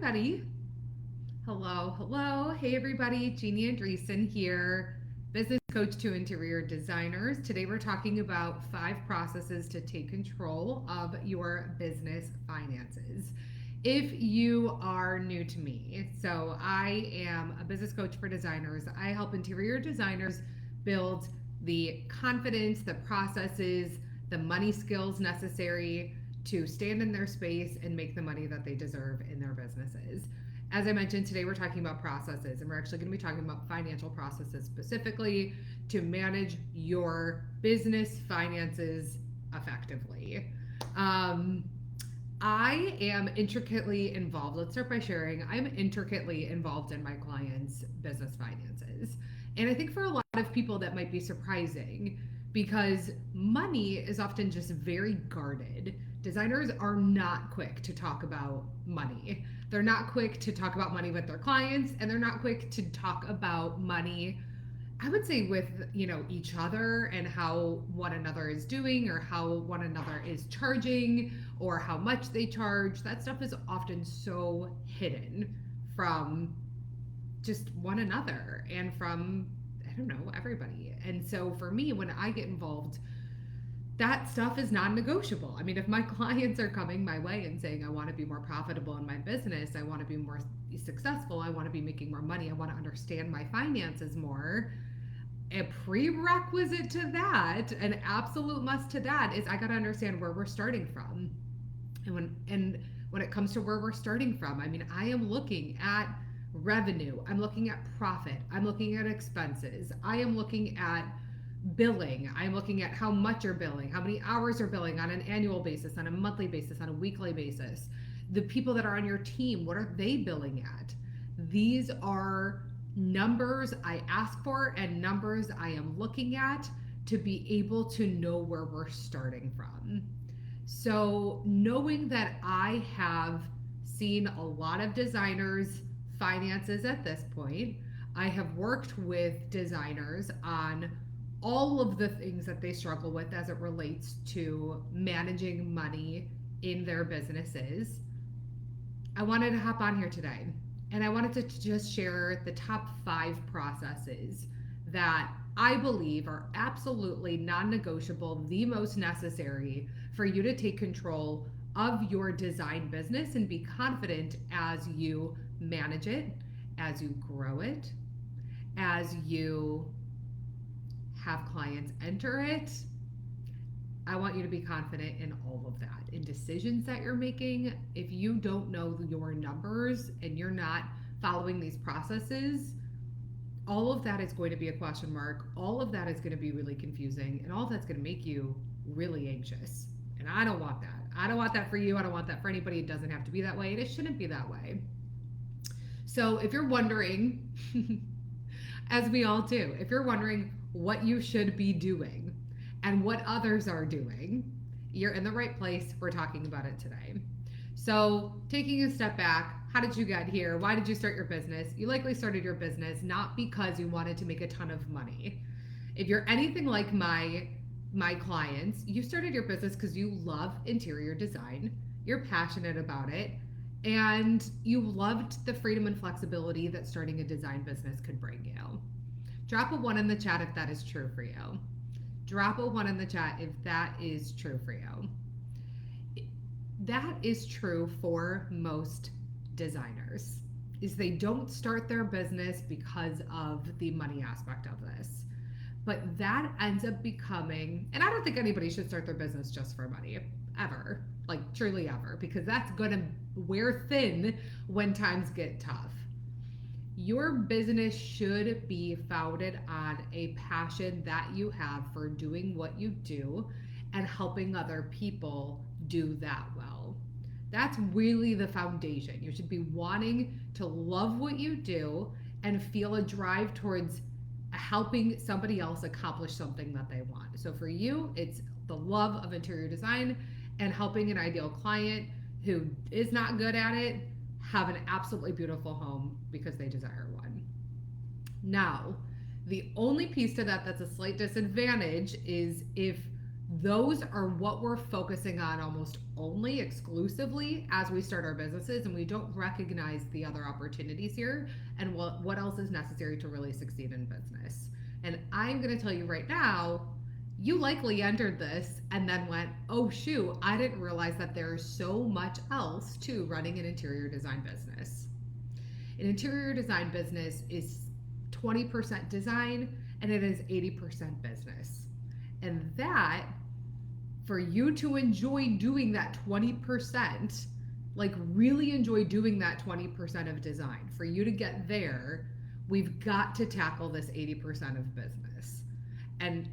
Everybody. Hello. Hey, everybody. Jeannie Andreessen here, business coach to interior designers. Today, we're talking about 5 processes to take control of your business finances. If you are new to me, so I am a business coach for designers. I help interior designers build the confidence, the processes, the money skills necessary to stand in their space and make the money that they deserve in their businesses. As I mentioned, today we're talking about processes, and we're actually going to be talking about financial processes specifically to manage your business finances effectively. Um, I am intricately involved. Let's start by sharing. I'm intricately involved in my clients' business finances. And I think for a lot of people that might be surprising because money is often just very guarded. Designers are not quick to talk about money. They're not quick to talk about money with their clients, and they're not quick to talk about money, I would say, with each other and how one another is doing or how one another is charging or how much they charge. That stuff is often so hidden from just one another and from, I don't know, everybody. And so for me, when I get involved, that stuff is non-negotiable. I mean, if my clients are coming my way and saying I want to be more profitable in my business, I want to be more successful, I want to be making more money, I want to understand my finances more, a prerequisite to that, an absolute must to that, is I got to understand where we're starting from. And when it comes to where we're starting from, I mean, I am looking at revenue, I'm looking at profit, I'm looking at expenses, I am looking at billing, I'm looking at how much you're billing, how many hours you're billing on an annual basis, on a monthly basis, on a weekly basis. The people that are on your team, what are they billing at? These are numbers I ask for and numbers I am looking at to be able to know where we're starting from. So, knowing that I have seen a lot of designers' finances at this point, I have worked with designers on all of the things that they struggle with as it relates to managing money in their businesses. I wanted to hop on here today and I wanted to just share the top 5 processes that I believe are absolutely non negotiable, the most necessary for you to take control of your design business and be confident as you manage it, as you grow it, as you have clients enter it. I want you to be confident in all of that, in decisions that you're making. If you don't know your numbers and you're not following these processes, all of that is going to be a question mark. All of that is going to be really confusing, and all of that's going to make you really anxious. And I don't want that. I don't want that for you. I don't want that for anybody. It doesn't have to be that way, and it shouldn't be that way. So if you're wondering, as we all do, if you're wondering what you should be doing and what others are doing, you're in the right place. We're talking about it today. So, taking a step back, how did you get here? Why did you start your business? You likely started your business not because you wanted to make a ton of money. If you're anything like my clients, you started your business because you love interior design, you're passionate about it, and you loved the freedom and flexibility that starting a design business could bring you. Drop a 1 in the chat if that is true for you. Drop a 1 in the chat if that is true for you. That is true for most designers, is they don't start their business because of the money aspect of this. But that ends up becoming, and I don't think anybody should start their business just for money, ever. Like, truly ever, because that's gonna wear thin when times get tough. Your business should be founded on a passion that you have for doing what you do and helping other people do that well. That's really the foundation. You should be wanting to love what you do and feel a drive towards helping somebody else accomplish something that they want. So for you, it's the love of interior design and helping an ideal client who is not good at it have an absolutely beautiful home because they desire one. Now, the only piece to that that's a slight disadvantage is if Those are what we're focusing on almost only exclusively as we start our businesses, and we don't recognize the other opportunities here and what else is necessary to really succeed in business. And I'm going to tell you right now, you likely entered this and then went, oh shoot, I didn't realize that there's so much else to running an interior design business. An interior design business is 20% design and it is 80% business. And that, for you to enjoy doing that 20%, like really enjoy doing that 20% of design, for you to get there, we've got to tackle this 80% of business. And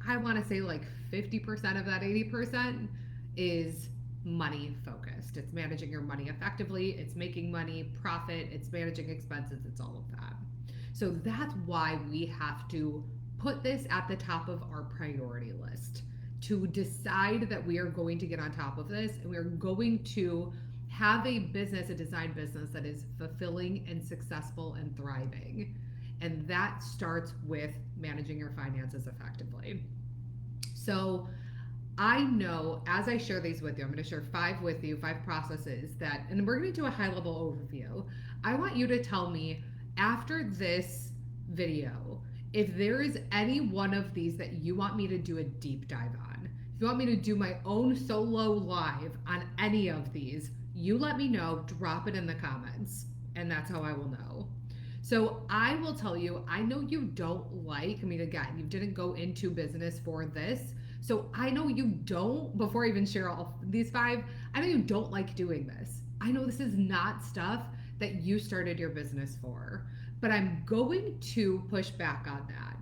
I want to say like 50% of that 80% is money focused. It's managing your money effectively, it's making money, profit, it's managing expenses, it's all of that. So that's why we have to put this at the top of our priority list, to decide that we are going to get on top of this and we're going to have a business, a design business that is fulfilling and successful and thriving. And that starts with managing your finances effectively. So I know as I share these with you, I'm going to share 5 with you, 5 processes that, and we're going to do a high level overview. I want you to tell me after this video if there is any one of these that you want me to do a deep dive on. If you want me to do my own solo live on any of these, you let me know, drop it in the comments, and that's how I will know. So I will tell you, I know you don't like, I mean, again, you didn't go into business for this. So I know you don't, before I even share all these 5, I know you don't like doing this. I know this is not stuff that you started your business for, but I'm going to push back on that.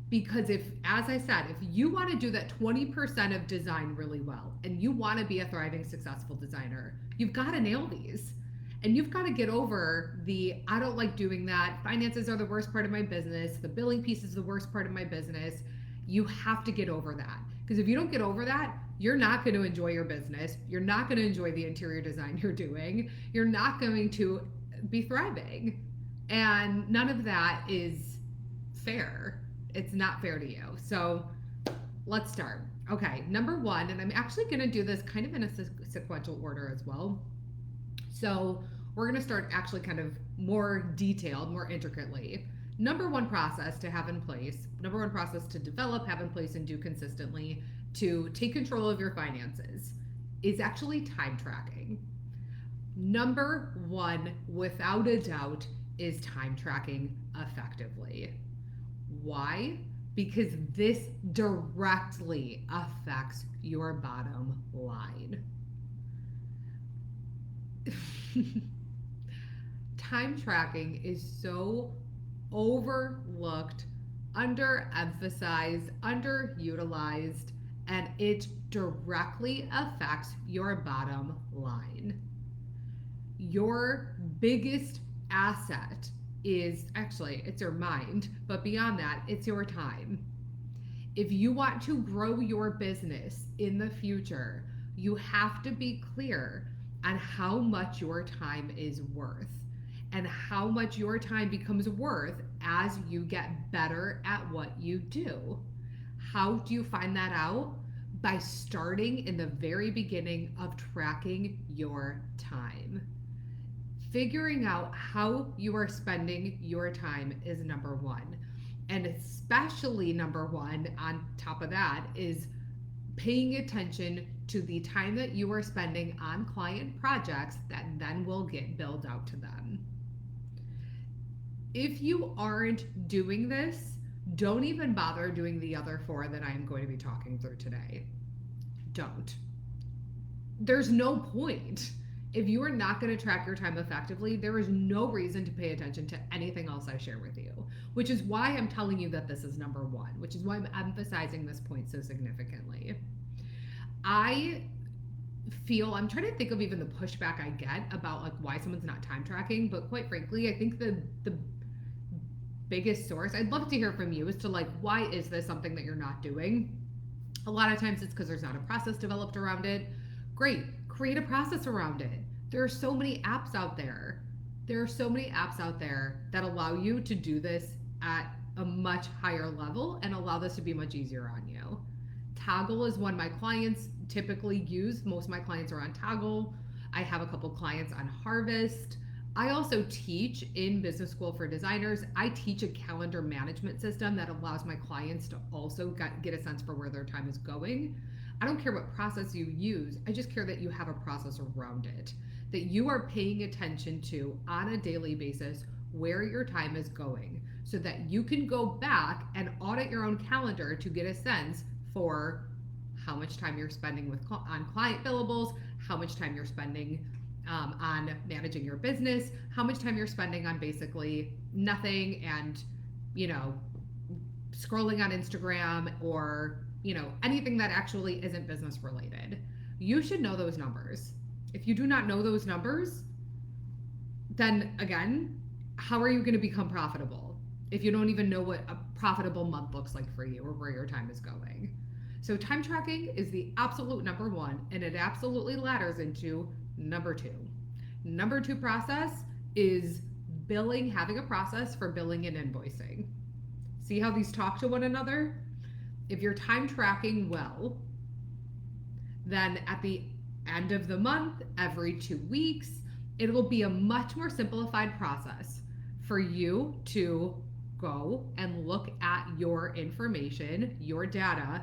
Because if, as I said, if you want to do that 20% of design really well and you want to be a thriving, successful designer, you've got to nail these. And you've got to get over the, I don't like doing that. Finances are the worst part of my business. The billing piece is the worst part of my business. You have to get over that. Because if you don't get over that, you're not going to enjoy your business. You're not going to enjoy the interior design you're doing. You're not going to be thriving. And none of that is fair. It's not fair to you. So let's start. Okay, number 1, and I'm actually going to do this kind of in a sequential order as well. So we're going to start actually kind of more detailed, more intricately. Number 1 process to have in place, number 1 process to develop, have in place, and do consistently to take control of your finances is actually time tracking. Number 1, without a doubt, is time tracking effectively. Why? Because this directly affects your bottom line. Time tracking is so overlooked, underemphasized, underutilized, and it directly affects your bottom line. Your biggest asset is actually, it's your mind, but beyond that, it's your time. If you want to grow your business in the future, you have to be clear on how much your time is worth and how much your time becomes worth as you get better at what you do. How do you find that out? By starting in the very beginning of tracking your time. Figuring out how you are spending your time is number 1. And especially number 1 on top of that is paying attention to the time that you are spending on client projects that then will get billed out to them. If you aren't doing this, don't even bother doing the other 4 that I'm going to be talking through today. Don't. There's no point. If you are not going to track your time effectively, there is no reason to pay attention to anything else I share with you, which is why I'm telling you that this is number 1, which is why I'm emphasizing this point so significantly. I feel, I'm trying to think of even the pushback I get about like why someone's not time tracking, but quite frankly, I think the biggest source, I'd love to hear from you, is to like, why is this something that you're not doing? A lot of times it's because there's not a process developed around it. Great, create a process around it. There are so many apps out there. There are so many apps out there that allow you to do this at a much higher level and allow this to be much easier on you. Toggle is one my clients typically use. Most of my clients are on Toggle. I have a couple clients on Harvest. I also teach in Business School for Designers. I teach a calendar management system that allows my clients to also get a sense for where their time is going. I don't care what process you use. I just care that you have a process around it, that you are paying attention to on a daily basis where your time is going, so that you can go back and audit your own calendar to get a sense for how much time you're spending on client billables, how much time you're spending on managing your business, how much time you're spending on basically nothing and, scrolling on Instagram or, anything that actually isn't business related. You should know those numbers. If you do not know those numbers, then again, how are you going to become profitable if you don't even know what a profitable month looks like for you or where your time is going? So time tracking is the absolute number one, and it absolutely ladders into number two. Number two process is billing, having a process for billing and invoicing. See how these talk to one another? If you're time tracking well, then at the end of the month, every 2 weeks, it will be a much more simplified process for you to go and look at your information, your data,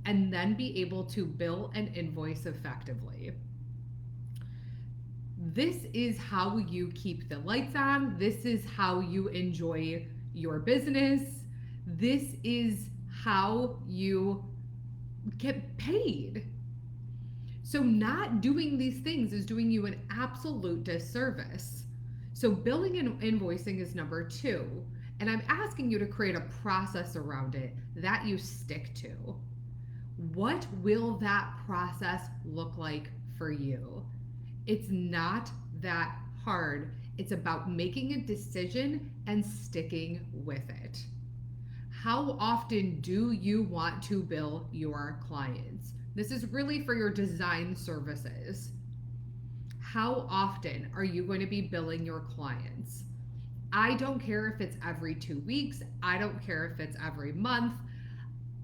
and then be able to bill and invoice effectively. This is how you keep the lights on. This is how you enjoy your business. This is how you get paid. So not doing these things is doing you an absolute disservice. So billing and invoicing is number two. And I'm asking you to create a process around it that you stick to. What will that process look like for you? It's not that hard. It's about making a decision and sticking with it. How often do you want to bill your clients? This is really for your design services. How often are you going to be billing your clients? I don't care if it's every 2 weeks. I don't care if it's every month.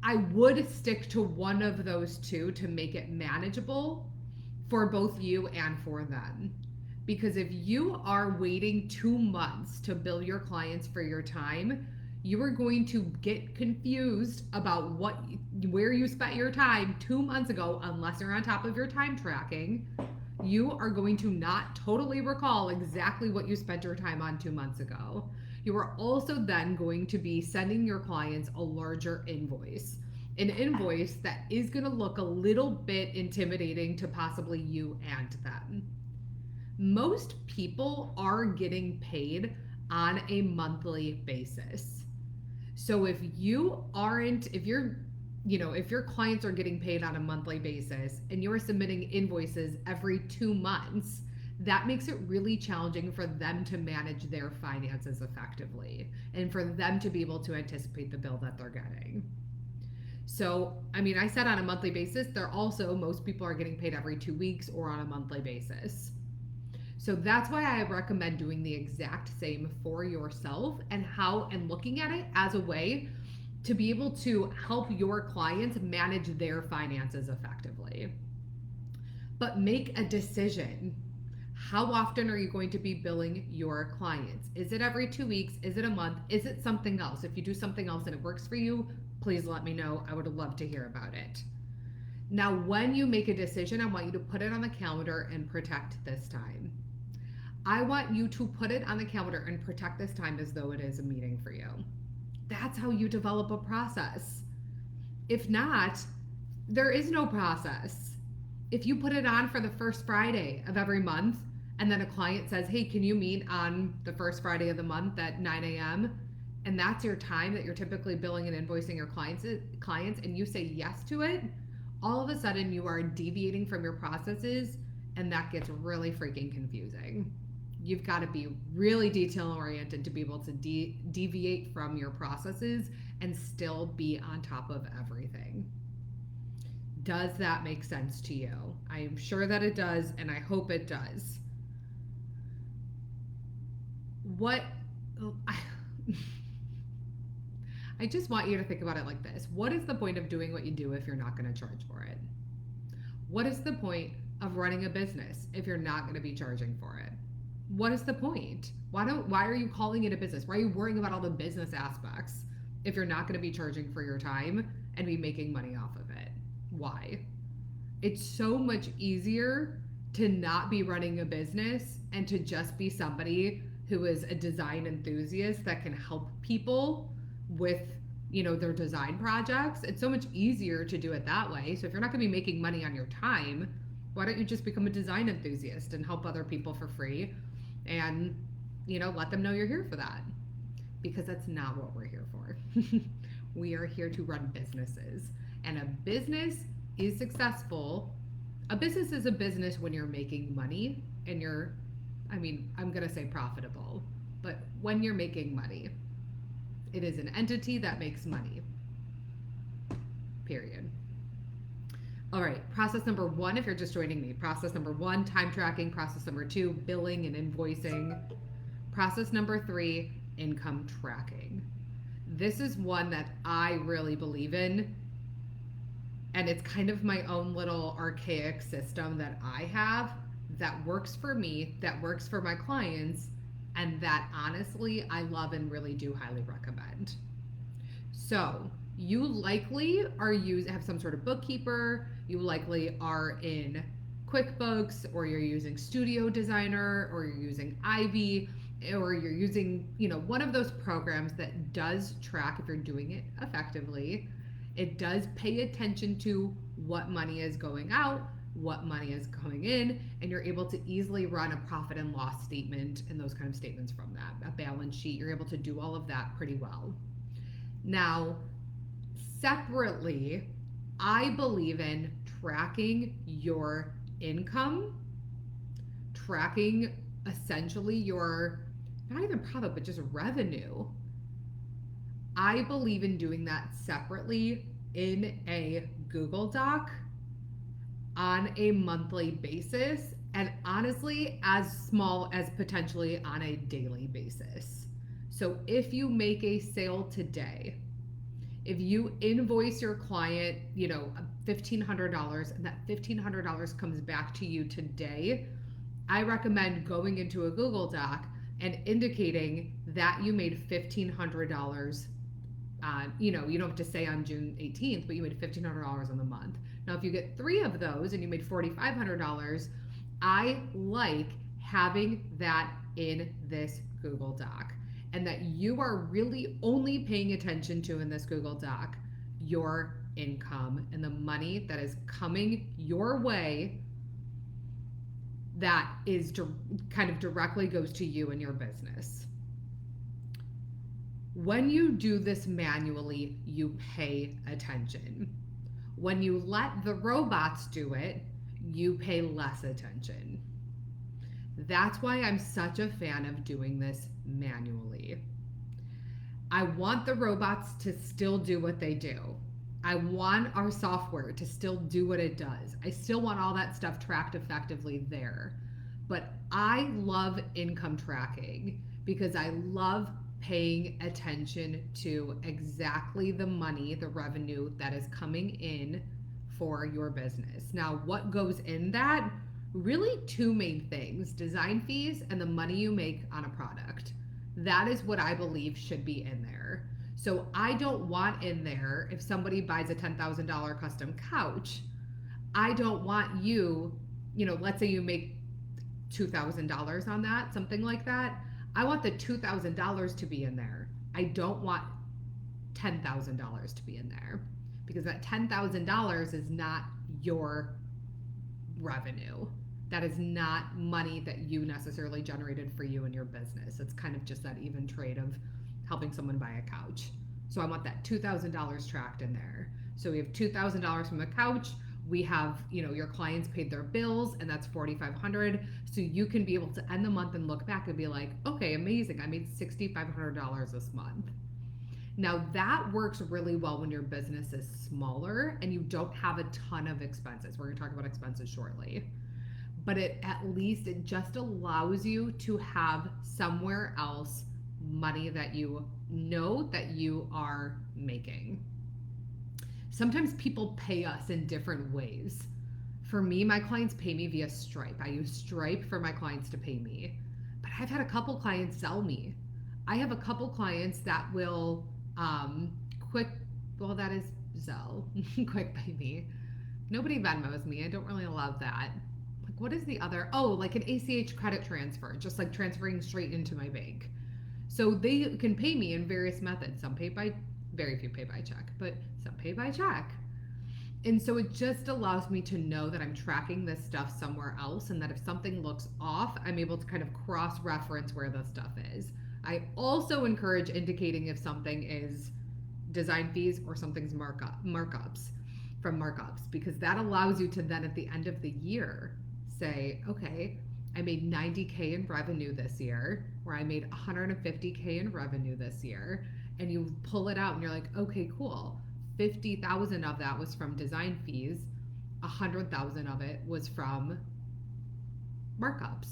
I would stick to one of those two to make it manageable for both you and for them. Because if you are waiting 2 months to bill your clients for your time, you are going to get confused about where you spent your time 2 months ago, unless you're on top of your time tracking. You are going to not totally recall exactly what you spent your time on 2 months ago. You are also then going to be sending your clients a larger invoice, an invoice that is going to look a little bit intimidating to possibly you and them. Most people are getting paid on a monthly basis. So if your clients are getting paid on a monthly basis and you're submitting invoices every 2 months, that makes it really challenging for them to manage their finances effectively and for them to be able to anticipate the bill that they're getting. So, I said on a monthly basis, most people are getting paid every 2 weeks or on a monthly basis. So that's why I recommend doing the exact same for yourself and looking at it as a way to be able to help your clients manage their finances effectively. But make a decision. How often are you going to be billing your clients? Is it every 2 weeks? Is it a month? Is it something else? If you do something else and it works for you, please let me know. I would love to hear about it. Now, when you make a decision, I want you to put it on the calendar and protect this time. I want you to put it on the calendar and protect this time as though it is a meeting for you. That's how you develop a process. If not, there is no process. If you put it on for the first Friday of every month, and then a client says, hey, can you meet on the first Friday of the month at 9 a.m.? And that's your time that you're typically billing and invoicing your clients, and you say yes to it, all of a sudden you are deviating from your processes, and that gets really freaking confusing. You've got to be really detail-oriented to be able to deviate from your processes and still be on top of everything. Does that make sense to you? I am sure that it does, and I hope it does. I just want you to think about it like this. What is the point of doing what you do if you're not going to charge for it? What is the point of running a business if you're not going to be charging for it? What is the point? Why are you calling it a business? Why are you worrying about all the business aspects if you're not going to be charging for your time and be making money off of it? Why? It's so much easier to not be running a business and to just be somebody who is a design enthusiast that can help people with their design projects. It's so much easier to do it that way. So if you're not going to be making money on your time, why don't you just become a design enthusiast and help other people for free and let them know you're here for that? Because that's not what we're here for. We are here to run businesses, and a business is successful. A business is a business when you're making money and I'm going to say profitable, but when you're making money, it is an entity that makes money. Period. All right, process number 1, if you're just joining me, process number 1, time tracking. Process number 2, billing and invoicing. Process number 3, income tracking. This is one that I really believe in, and it's kind of my own little archaic system that I have that works for me, that works for my clients, and that honestly I love and really do highly recommend. So you likely have some sort of bookkeeper, you likely are in QuickBooks, or you're using Studio Designer, or you're using Ivy, or you're using one of those programs that does track if you're doing it effectively. It does pay attention to what money is going out, what money is coming in, and you're able to easily run a profit and loss statement and those kind of statements from that. A balance sheet, you're able to do all of that pretty well. Now, separately, I believe in tracking your income, tracking essentially your, not even profit, but just revenue. I believe in doing that separately in a Google Doc on a monthly basis, and honestly, as small as potentially on a daily basis. So if you make a sale today, if you invoice your client, $1,500, and that $1,500 comes back to you today, I recommend going into a Google Doc and indicating that you made $1,500. You don't have to say on June 18th, but you made $1,500 in the month. Now, if you get 3 of those and you made $4,500, I like having that in this Google Doc, and that you are really only paying attention to in this Google Doc your income and the money that is coming your way that is kind of directly goes to you and your business. When you do this manually, you pay attention. When you let the robots do it, you pay less attention. That's why I'm such a fan of doing this manually. I want the robots to still do what they do. I want our software to still do what it does. I still want all that stuff tracked effectively there. But I love income tracking because I love paying attention to exactly the money, the revenue that is coming in for your business. Now, what goes in that? Really 2 main things: design fees and the money you make on a product. That is what I believe should be in there. So I don't want in there, if somebody buys a $10,000 custom couch, I don't want let's say you make $2,000 on that, something like that. I want the $2,000 to be in there. I don't want $10,000 to be in there, because that $10,000 is not your revenue. That is not money that you necessarily generated for you and your business. It's kind of just that even trade of helping someone buy a couch. So I want that $2,000 tracked in there. So we have $2,000 from the couch. We have, your clients paid their bills, and that's $4,500. So you can be able to end the month and look back and be like, okay, amazing, I made $6,500 this month. Now that works really well when your business is smaller and you don't have a ton of expenses. We're going to talk about expenses shortly. But it just allows you to have somewhere else money that you know that you are making. Sometimes people pay us in different ways. For me, my clients pay me via Stripe. I use Stripe for my clients to pay me. But I've had a couple clients sell me. I have a couple clients that will quick, well, that is Zelle, quick pay me. Nobody Venmos me. I don't really love that. Like, what is the other? Oh, like an ACH credit transfer, just like transferring straight into my bank. So they can pay me in various methods. Some pay by, very few pay by check, but some pay by check. And so it just allows me to know that I'm tracking this stuff somewhere else, and that if something looks off, I'm able to kind of cross reference where the stuff is. I also encourage indicating if something is design fees or something's markups from markups, because that allows you to then at the end of the year say, okay, I made 90K in revenue this year, or I made 150K in revenue this year, and you pull it out and you're like, okay, cool. 50,000 of that was from design fees. 100,000 of it was from markups.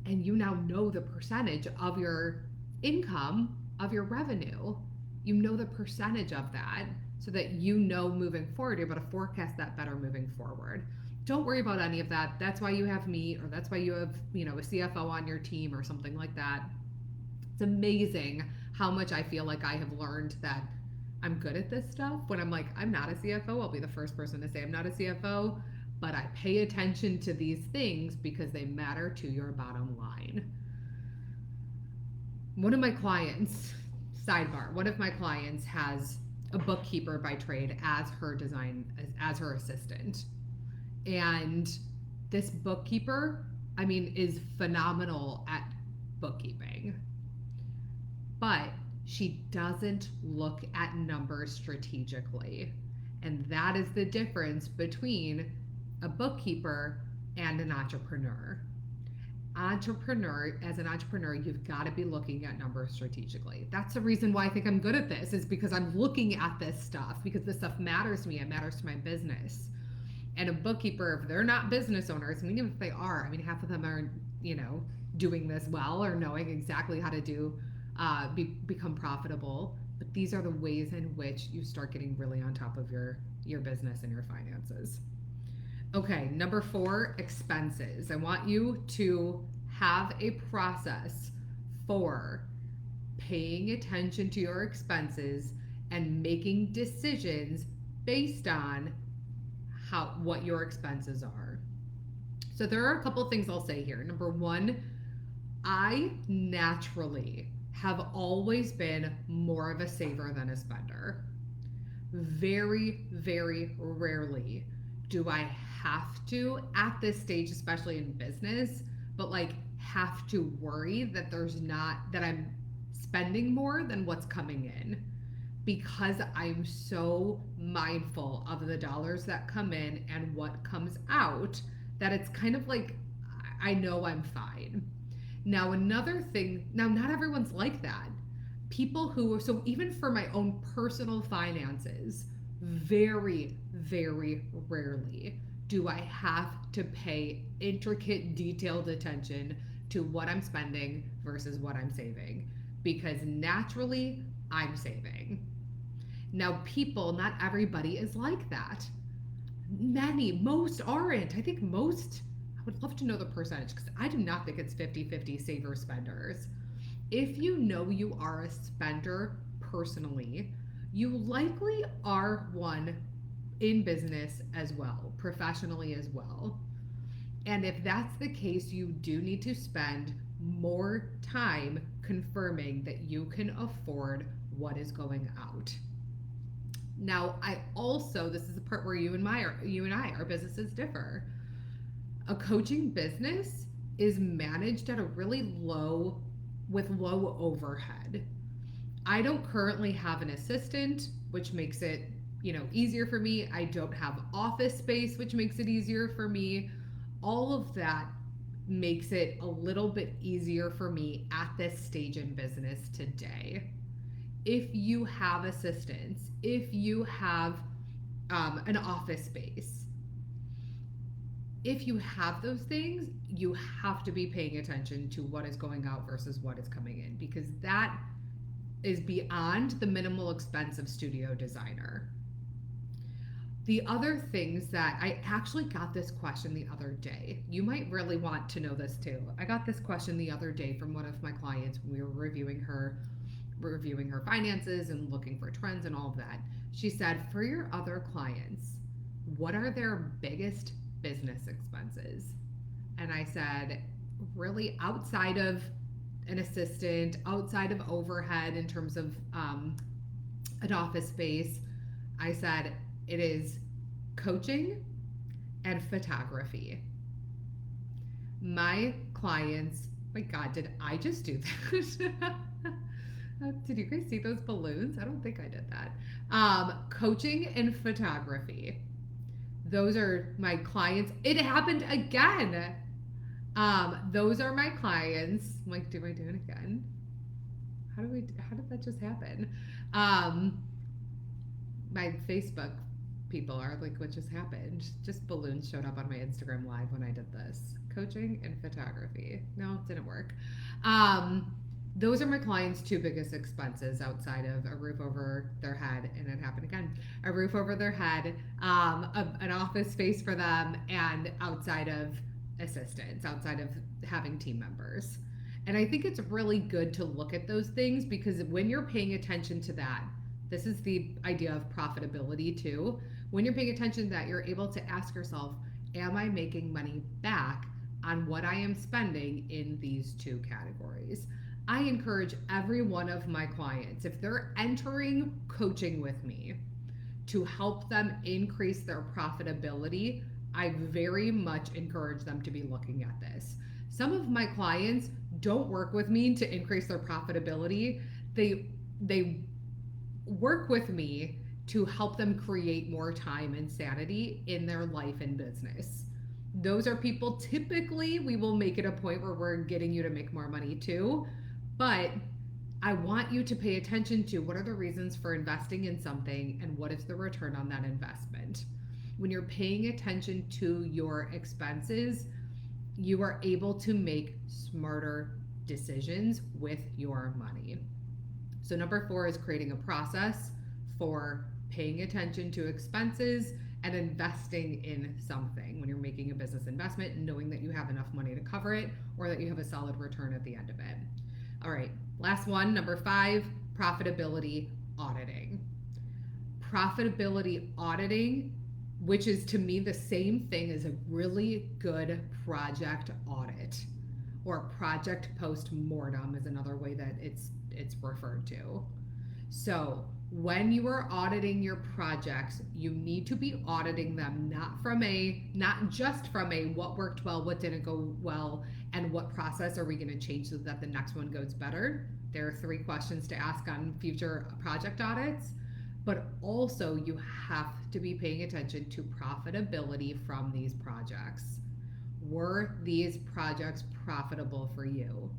And you now know the percentage of your income, of your revenue. You know the percentage of that, so that you know moving forward, you're able to forecast that better moving forward. Don't worry about any of that. That's why you have me, or that's why you have, a CFO on your team or something like that. It's amazing how much I feel like I have learned that I'm good at this stuff. When I'm like, I'm not a CFO, I'll be the first person to say I'm not a CFO, but I pay attention to these things because they matter to your bottom line. One of my clients, sidebar, one of my clients has a bookkeeper by trade as her assistant. And this bookkeeper, is phenomenal at bookkeeping. But she doesn't look at numbers strategically. And that is the difference between a bookkeeper and an entrepreneur. As an entrepreneur, you've got to be looking at numbers strategically. That's the reason why I think I'm good at this, is because I'm looking at this stuff, because this stuff matters to me. It matters to my business. And a bookkeeper, if they're not business owners, even if they are, half of them are, doing this well or knowing exactly how to do become profitable. But these are the ways in which you start getting really on top of your business and your finances. Okay, number 4, expenses. I want you to have a process for paying attention to your expenses and making decisions based on what your expenses are. So there are a couple things I'll say here. Number 1, I naturally have always been more of a saver than a spender. Very, very rarely do I have to, at this stage, especially in business, but have to worry that I'm spending more than what's coming in, because I'm so mindful of the dollars that come in and what comes out, that it's kind of like I know I'm fine. Now, another thing, not everyone's like that. So even for my own personal finances, very, very rarely do I have to pay intricate, detailed attention to what I'm spending versus what I'm saving, because naturally I'm saving. Now, not everybody is like that. Most aren't. I think most, I would love to know the percentage, because I do not think it's 50-50 saver spenders. If you know you are a spender personally, you likely are one in business as well, professionally as well. And if that's the case, you do need to spend more time confirming that you can afford what is going out. Now, this is the part where you and I, our businesses differ. A coaching business is managed at a really low overhead. I don't currently have an assistant, which makes it, easier for me. I don't have office space, which makes it easier for me. All of that makes it a little bit easier for me at this stage in business today. If you have assistants, if you have an office space, if you have those things, you have to be paying attention to what is going out versus what is coming in, because that is beyond the minimal expense of studio designer. The other things that I actually got this question the other day, you might really want to know this too. I got this question the other day from one of my clients when we were reviewing her finances and looking for trends and all of that. She said, for your other clients, what are their biggest business expenses? And I said, really, outside of an assistant, outside of overhead in terms of an office space, I said, it is coaching and photography. My clients, my God, did I just do that? Did you guys see those balloons? I don't think I did that. Coaching and photography. Those are my clients. It happened again. Those are my clients. I'm like, do I do it again? How did that just happen? My Facebook people are like, what just happened? Just balloons showed up on my Instagram live when I did this. Coaching and photography. No, it didn't work. Those are my clients' two biggest expenses outside of a roof over their head, and it happened again. A roof over their head, an office space for them, and outside of assistants, outside of having team members. And I think it's really good to look at those things, because when you're paying attention to that, this is the idea of profitability too. When you're paying attention to that, you're able to ask yourself, am I making money back on what I am spending in these two categories? I encourage every one of my clients, if they're entering coaching with me, to help them increase their profitability. I very much encourage them to be looking at this. Some of my clients don't work with me to increase their profitability. They work with me to help them create more time and sanity in their life and business. Those are people, typically we will make it a point where we're getting you to make more money too, but I want you to pay attention to what are the reasons for investing in something and what is the return on that investment. When you're paying attention to your expenses, you are able to make smarter decisions with your money. So number 4 is creating a process for paying attention to expenses and investing in something when you're making a business investment, and knowing that you have enough money to cover it or that you have a solid return at the end of it. All right, last one, number 5, profitability auditing. Profitability auditing, which is to me the same thing as a really good project audit, or project post-mortem is another way that it's referred to. So when you are auditing your projects, you need to be auditing them not just from a what worked well, what didn't go well, and what process are we going to change so that the next one goes better. There are 3 questions to ask on future project audits, but also you have to be paying attention to profitability from these projects. Were these projects profitable for you?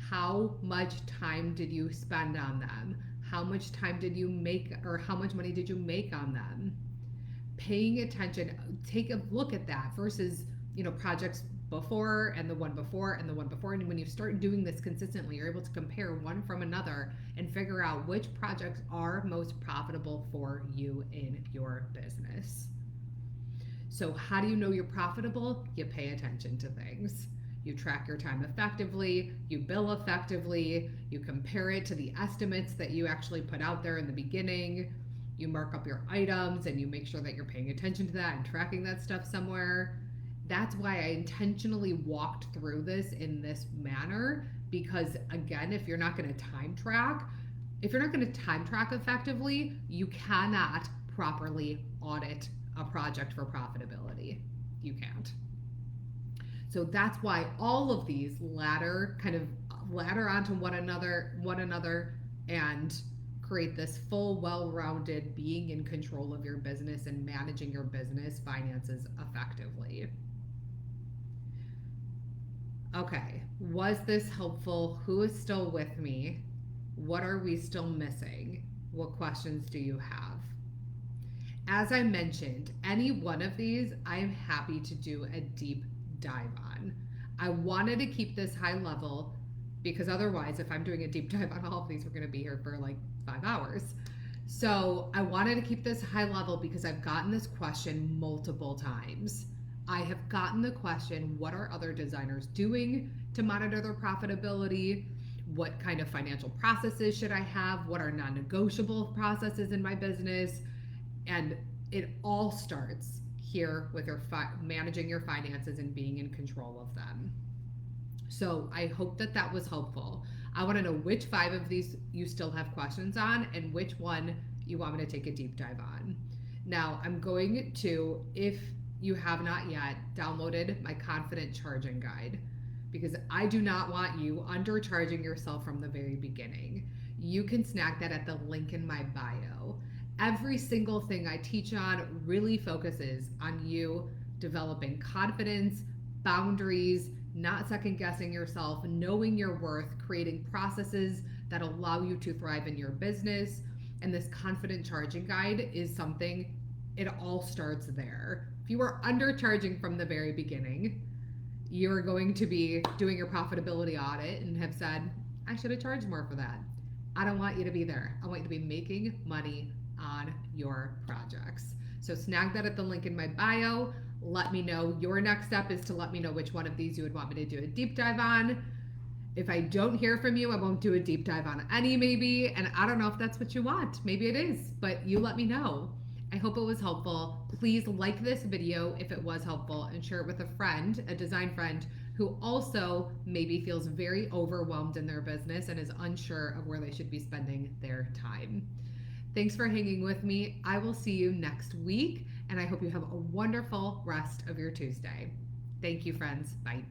How much time did you spend on them? How much time did you make, or how much money did you make on them? Paying attention, take a look at that versus, projects before and the one before and the one before. And when you start doing this consistently, you're able to compare one from another and figure out which projects are most profitable for you in your business. So how do you know you're profitable? You pay attention to things. You track your time effectively, you bill effectively, you compare it to the estimates that you actually put out there in the beginning, you mark up your items and you make sure that you're paying attention to that and tracking that stuff somewhere. That's why I intentionally walked through this in this manner, because again, if you're not going to time track effectively, you cannot properly audit a project for profitability. You can't. So that's why all of these ladder onto one another and create this full, well-rounded being in control of your business and managing your business finances effectively. Okay, was this helpful? Who is still with me? What are we still missing? What questions do you have? As I mentioned, any one of these I am happy to do a deep dive on. I wanted to keep this high level because otherwise, if I'm doing a deep dive on all of these, we're going to be here for like 5 hours. So I wanted to keep this high level because I've gotten this question multiple times. I have gotten the question, what are other designers doing to monitor their profitability? What kind of financial processes should I have? What are non negotiable processes in my business? And it all starts here with your managing your finances and being in control of them. So I hope that that was helpful. I want to know which 5 of these you still have questions on and which one you want me to take a deep dive on. Now, I'm going to, if you have not yet downloaded my confident charging guide, because I do not want you undercharging yourself from the very beginning. You can snag that at the link in my bio. Every single thing I teach on really focuses on you developing confidence, boundaries, not second guessing yourself, knowing your worth, creating processes that allow you to thrive in your business. And this confident charging guide is something, it all starts there. If you are undercharging from the very beginning, you're going to be doing your profitability audit and have said, I should have charged more for that. I don't want you to be there. I want you to be making money on your projects. So snag that at the link in my bio. Let me know. Your next step is to let me know which one of these you would want me to do a deep dive on. If I don't hear from you, I won't do a deep dive on any, maybe. And I don't know if that's what you want. Maybe it is, but you let me know. I hope it was helpful. Please like this video if it was helpful and share it with a friend, a design friend, who also maybe feels very overwhelmed in their business and is unsure of where they should be spending their time. Thanks for hanging with me. I will see you next week, and I hope you have a wonderful rest of your Tuesday. Thank you, friends. Bye.